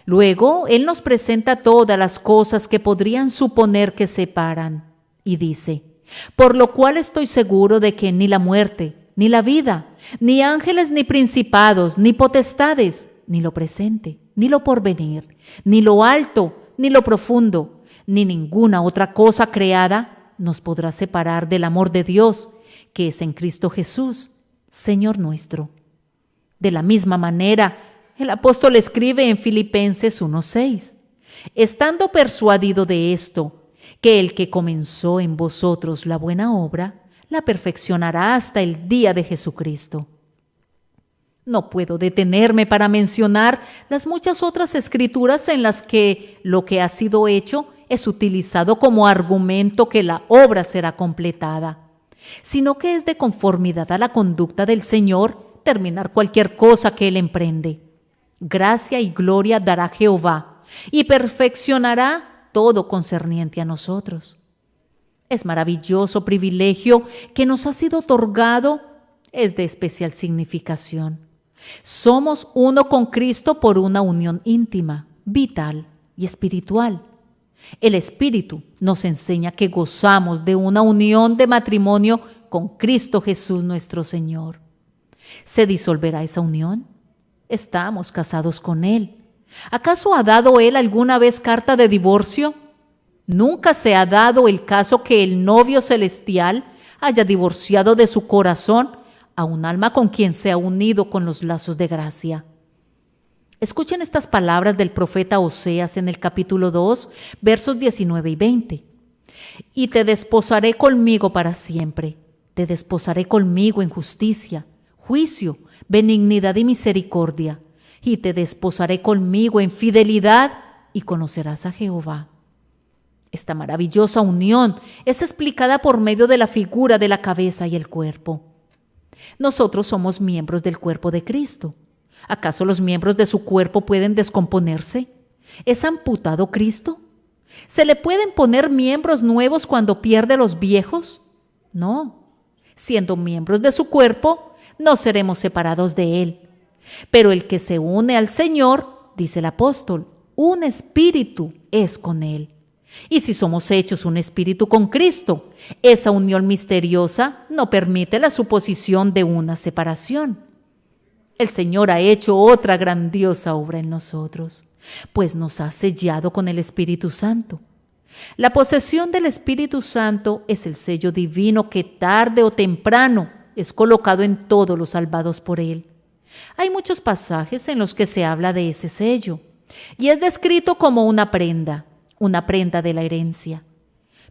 Luego, Él nos presenta todas las cosas que podrían suponer que separan, y dice: por lo cual estoy seguro de que ni la muerte, ni la vida, ni ángeles, ni principados, ni potestades, ni lo presente, ni lo porvenir, ni lo alto, ni lo profundo, ni ninguna otra cosa creada nos podrá separar del amor de Dios, que es en Cristo Jesús, Señor nuestro. De la misma manera, el apóstol escribe en Filipenses 1:6, estando persuadido de esto, que el que comenzó en vosotros la buena obra, la perfeccionará hasta el día de Jesucristo. No puedo detenerme para mencionar las muchas otras escrituras en las que lo que ha sido hecho es utilizado como argumento que la obra será completada, sino que es de conformidad a la conducta del Señor terminar cualquier cosa que Él emprende. Gracia y gloria dará Jehová, y perfeccionará todo concerniente a nosotros. Es maravilloso privilegio que nos ha sido otorgado, es de especial significación. Somos uno con Cristo por una unión íntima, vital y espiritual. El Espíritu nos enseña que gozamos de una unión de matrimonio con Cristo Jesús nuestro Señor. ¿Se disolverá esa unión? Estamos casados con Él. ¿Acaso ha dado Él alguna vez carta de divorcio? Nunca se ha dado el caso que el novio celestial haya divorciado de su corazón a un alma con quien se ha unido con los lazos de gracia. Escuchen estas palabras del profeta Oseas en el capítulo 2, versos 19 y 20. Y te desposaré conmigo para siempre, te desposaré conmigo en justicia, juicio, benignidad y misericordia, y te desposaré conmigo en fidelidad, y conocerás a Jehová. Esta maravillosa unión es explicada por medio de la figura de la cabeza y el cuerpo. Nosotros somos miembros del cuerpo de Cristo. ¿Acaso los miembros de su cuerpo pueden descomponerse? ¿Es amputado Cristo? ¿Se le pueden poner miembros nuevos cuando pierde los viejos? No. Siendo miembros de su cuerpo, no seremos separados de Él. Pero el que se une al Señor, dice el apóstol, un espíritu es con Él. Y si somos hechos un espíritu con Cristo, esa unión misteriosa no permite la suposición de una separación. El Señor ha hecho otra grandiosa obra en nosotros, pues nos ha sellado con el Espíritu Santo. La posesión del Espíritu Santo es el sello divino que tarde o temprano es colocado en todos los salvados por Él. Hay muchos pasajes en los que se habla de ese sello, y es descrito como una prenda de la herencia.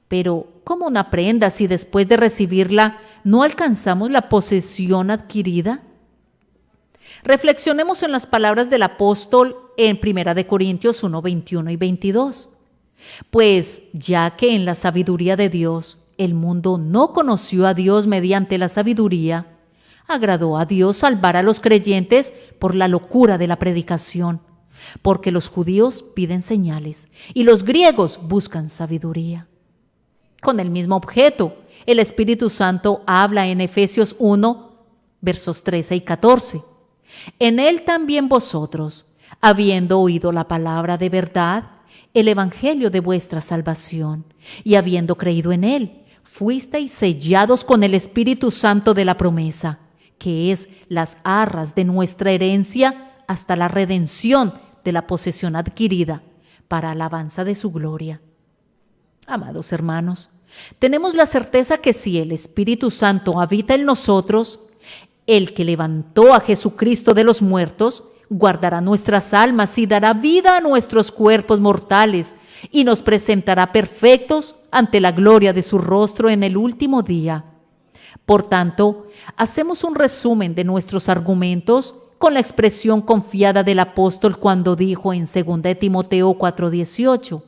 Pero, ¿cómo una prenda si después de recibirla no alcanzamos la posesión adquirida? Reflexionemos en las palabras del apóstol en 1 Corintios 1, 21 y 22. Pues ya que en la sabiduría de Dios el mundo no conoció a Dios mediante la sabiduría, agradó a Dios salvar a los creyentes por la locura de la predicación, porque los judíos piden señales y los griegos buscan sabiduría. Con el mismo objeto, el Espíritu Santo habla en Efesios 1, versos 13 y 14. En Él también vosotros, habiendo oído la palabra de verdad, el evangelio de vuestra salvación, y habiendo creído en Él, fuisteis sellados con el Espíritu Santo de la promesa, que es las arras de nuestra herencia hasta la redención de la posesión adquirida, para alabanza de su gloria. Amados hermanos, tenemos la certeza que si el Espíritu Santo habita en nosotros, el que levantó a Jesucristo de los muertos, guardará nuestras almas y dará vida a nuestros cuerpos mortales y nos presentará perfectos ante la gloria de su rostro en el último día. Por tanto, hacemos un resumen de nuestros argumentos con la expresión confiada del apóstol cuando dijo en 2 Timoteo 4:18,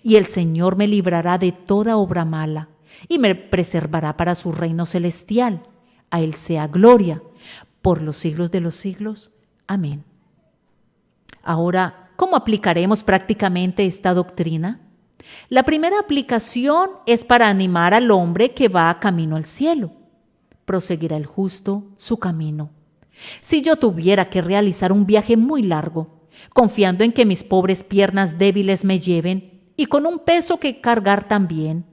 «Y el Señor me librará de toda obra mala y me preservará para su reino celestial. A Él sea gloria por los siglos de los siglos. Amén». Ahora, ¿cómo aplicaremos prácticamente esta doctrina? La primera aplicación es para animar al hombre que va camino al cielo. Proseguirá el justo su camino. Si yo tuviera que realizar un viaje muy largo, confiando en que mis pobres piernas débiles me lleven y con un peso que cargar también,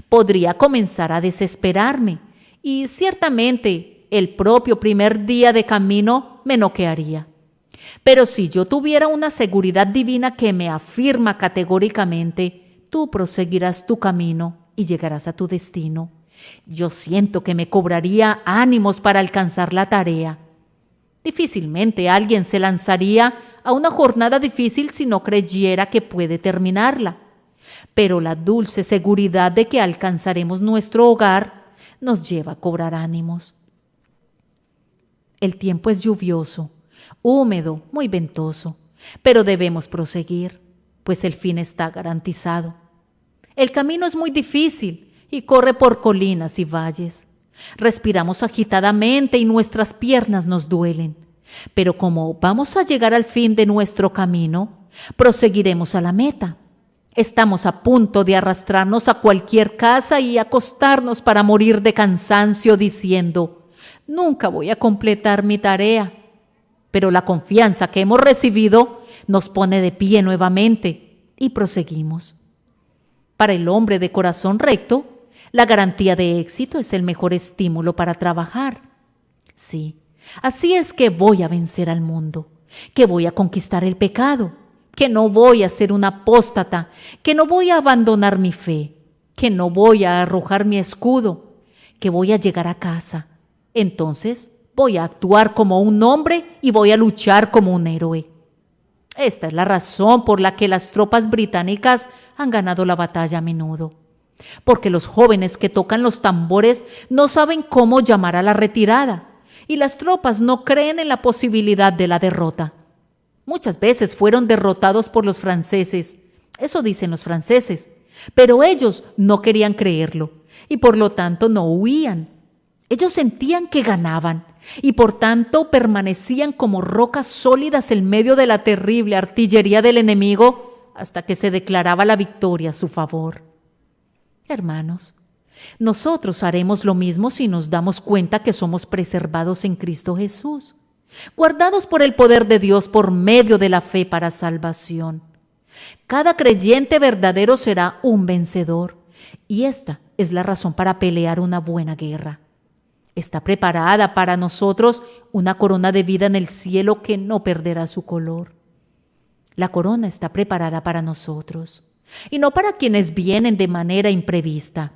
podría comenzar a desesperarme y ciertamente el propio primer día de camino me noquearía. Pero si yo tuviera una seguridad divina que me afirma categóricamente, tú proseguirás tu camino y llegarás a tu destino, yo siento que me cobraría ánimos para alcanzar la tarea. Difícilmente alguien se lanzaría a una jornada difícil si no creyera que puede terminarla. Pero la dulce seguridad de que alcanzaremos nuestro hogar nos lleva a cobrar ánimos. El tiempo es lluvioso, húmedo, muy ventoso, pero debemos proseguir, pues el fin está garantizado. El camino es muy difícil y corre por colinas y valles. Respiramos agitadamente y nuestras piernas nos duelen. Pero como vamos a llegar al fin de nuestro camino, proseguiremos a la meta. Estamos a punto de arrastrarnos a cualquier casa y acostarnos para morir de cansancio diciendo, nunca voy a completar mi tarea. Pero la confianza que hemos recibido nos pone de pie nuevamente y proseguimos. Para el hombre de corazón recto, la garantía de éxito es el mejor estímulo para trabajar. Sí, así es que voy a vencer al mundo, que voy a conquistar el pecado, que no voy a ser un apóstata, que no voy a abandonar mi fe, que no voy a arrojar mi escudo, que voy a llegar a casa. Entonces voy a actuar como un hombre y voy a luchar como un héroe. Esta es la razón por la que las tropas británicas han ganado la batalla a menudo. Porque los jóvenes que tocan los tambores no saben cómo llamar a la retirada y las tropas no creen en la posibilidad de la derrota. Muchas veces fueron derrotados por los franceses, eso dicen los franceses, pero ellos no querían creerlo y por lo tanto no huían. Ellos sentían que ganaban y por tanto permanecían como rocas sólidas en medio de la terrible artillería del enemigo hasta que se declaraba la victoria a su favor. Hermanos, nosotros haremos lo mismo si nos damos cuenta que somos preservados en Cristo Jesús, guardados por el poder de Dios por medio de la fe para salvación. Cada creyente verdadero será un vencedor, y esta es la razón para pelear una buena guerra. Está preparada para nosotros una corona de vida en el cielo que no perderá su color. La corona está preparada para nosotros, y no para quienes vienen de manera imprevista.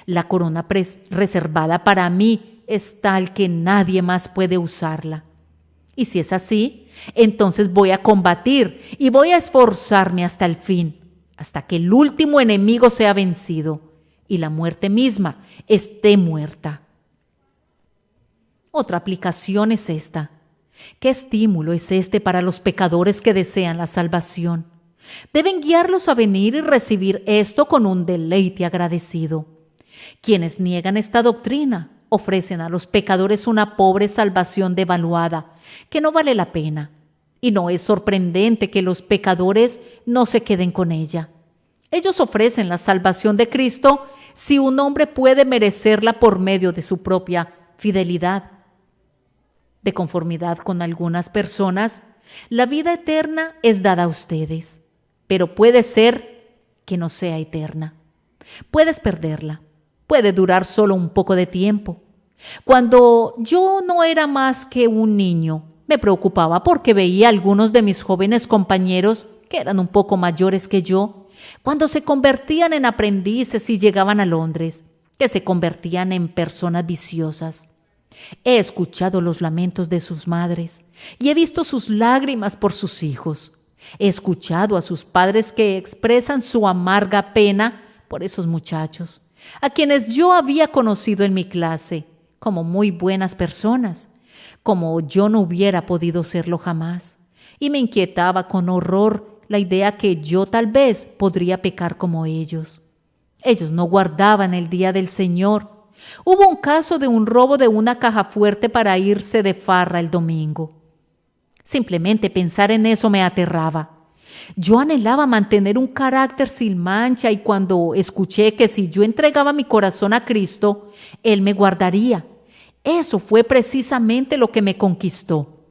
La corona reservada para mí es tal que nadie más puede usarla. Y si es así, entonces voy a combatir y voy a esforzarme hasta el fin, hasta que el último enemigo sea vencido y la muerte misma esté muerta. Otra aplicación es esta. ¿Qué estímulo es este para los pecadores que desean la salvación? Deben guiarlos a venir y recibir esto con un deleite agradecido. Quienes niegan esta doctrina ofrecen a los pecadores una pobre salvación devaluada, que no vale la pena. Y no es sorprendente que los pecadores no se queden con ella. Ellos ofrecen la salvación de Cristo si un hombre puede merecerla por medio de su propia fidelidad. De conformidad con algunas personas, la vida eterna es dada a ustedes, pero puede ser que no sea eterna. Puedes perderla, puede durar solo un poco de tiempo. Cuando yo no era más que un niño, me preocupaba porque veía a algunos de mis jóvenes compañeros, que eran un poco mayores que yo, cuando se convertían en aprendices y llegaban a Londres, que se convertían en personas viciosas. He escuchado los lamentos de sus madres y he visto sus lágrimas por sus hijos. He escuchado a sus padres que expresan su amarga pena por esos muchachos, a quienes yo había conocido en mi clase como muy buenas personas, como yo no hubiera podido serlo jamás, y me inquietaba con horror la idea que yo tal vez podría pecar como ellos. Ellos no guardaban el día del Señor. Hubo un caso de un robo de una caja fuerte para irse de farra el domingo. Simplemente pensar en eso me aterraba. Yo anhelaba mantener un carácter sin mancha y cuando escuché que si yo entregaba mi corazón a Cristo, Él me guardaría, eso fue precisamente lo que me conquistó.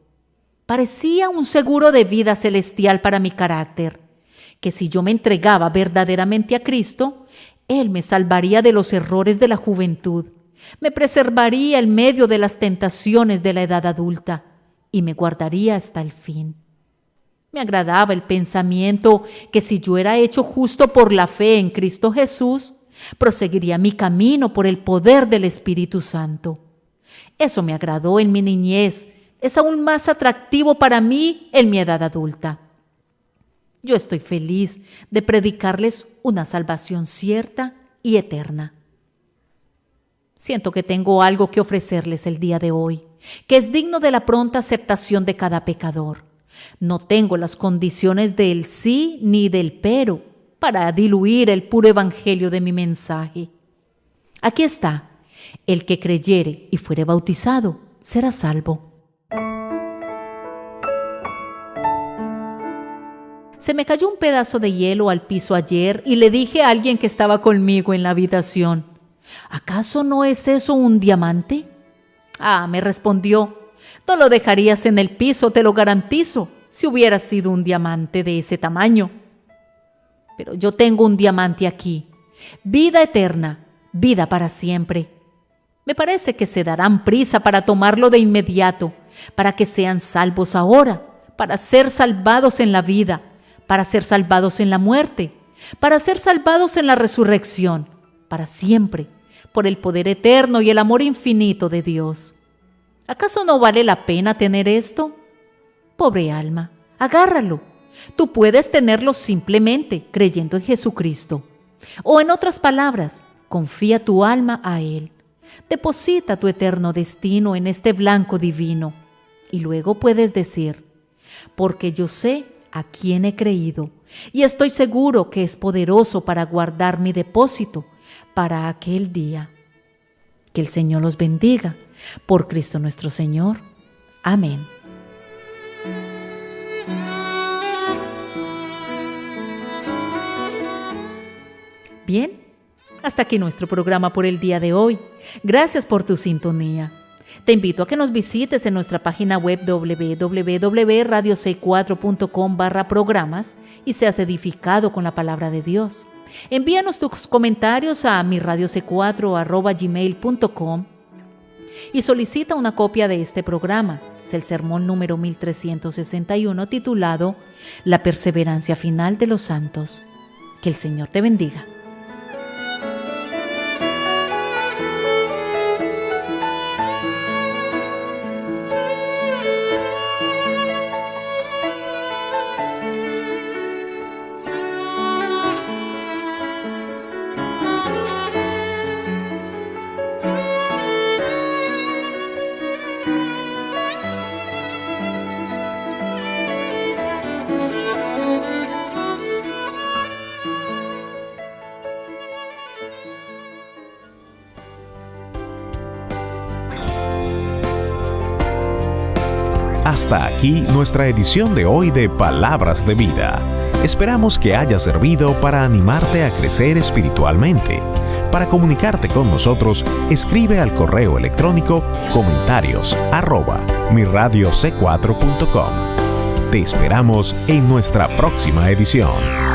Parecía un seguro de vida celestial para mi carácter, que si yo me entregaba verdaderamente a Cristo, Él me salvaría de los errores de la juventud, me preservaría en medio de las tentaciones de la edad adulta y me guardaría hasta el fin. Me agradaba el pensamiento que si yo era hecho justo por la fe en Cristo Jesús, proseguiría mi camino por el poder del Espíritu Santo. Eso me agradó en mi niñez, es aún más atractivo para mí en mi edad adulta. Yo estoy feliz de predicarles una salvación cierta y eterna. Siento que tengo algo que ofrecerles el día de hoy, que es digno de la pronta aceptación de cada pecador. No tengo las condiciones del sí ni del pero para diluir el puro evangelio de mi mensaje. Aquí está: el que creyere y fuere bautizado será salvo. Se me cayó un pedazo de hielo al piso ayer y le dije a alguien que estaba conmigo en la habitación: ¿acaso no es eso un diamante? Me respondió: no lo dejarías en el piso, te lo garantizo, si hubiera sido un diamante de ese tamaño. Pero yo tengo un diamante aquí, vida eterna, vida para siempre. Me parece que se darán prisa para tomarlo de inmediato, para que sean salvos ahora, para ser salvados en la vida, para ser salvados en la muerte, para ser salvados en la resurrección, para siempre, por el poder eterno y el amor infinito de Dios. ¿Acaso no vale la pena tener esto? Pobre alma, agárralo. Tú puedes tenerlo simplemente creyendo en Jesucristo. O en otras palabras, confía tu alma a Él. Deposita tu eterno destino en este blanco divino. Y luego puedes decir: porque yo sé a quién he creído y estoy seguro que es poderoso para guardar mi depósito para aquel día. Que el Señor los bendiga. Por Cristo nuestro Señor. Amén. Bien, hasta aquí nuestro programa por el día de hoy. Gracias por tu sintonía. Te invito a que nos visites en nuestra página web www.radioc4.com/programas y seas edificado con la palabra de Dios. Envíanos tus comentarios a mirradioc4@gmail.com y solicita una copia de este programa. Es el sermón número 1361 titulado La perseverancia final de los santos. Que el Señor te bendiga. Hasta aquí nuestra edición de hoy de Palabras de Vida. Esperamos que haya servido para animarte a crecer espiritualmente. Para comunicarte con nosotros, escribe al correo electrónico comentarios@mirradioc4.com. Te esperamos en nuestra próxima edición.